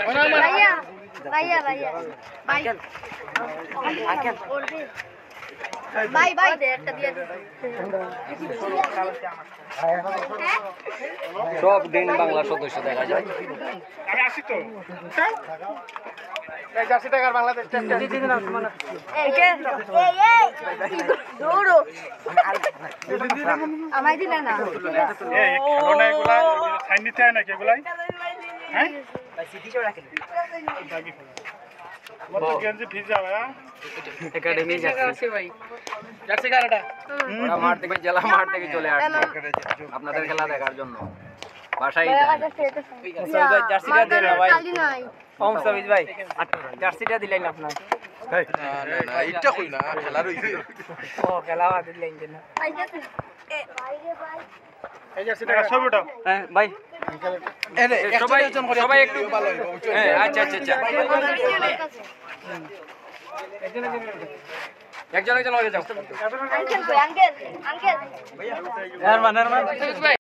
ভাইয়া ভাইয়া ভাইয়া ভাই আঙ্কেল ভাই ভাই দে একটা দিয়ে দে সব দিন বাংলা সদস্য দেখা যায়। আমি আসি তো এই 80 টাকার বাংলাদেশ দৌড়ো আমায় দিলে না এই খেলনা এগুলা সাইন নিতে হয় নাকি এগুলাই হ্যাঁ মত গেঞ্জি ভিজা ভাই একাডেমি যাচ্ছে ভাই যাচ্ছে কারাটা ওরা মাঠ থেকে জেলা মাঠ থেকে চলে আসছে আপনাদের খেলা দেখার জন্য বাসায় জার্সিটা দেন না ভাই ওম সাবিজ ভাই জার্সিটা দিলেন আপনার না এটা কই না খেলা রইছে ও খেলা দিলেন না এই 80 টাকা সব ওটা হ্যাঁ ভাই সবাই সবাই একটু হ্যাঁ আচ্ছা আচ্ছা আচ্ছা একজন একজন হয়ে যাও আঙ্কেল আঙ্কেল আঙ্কেল ভাই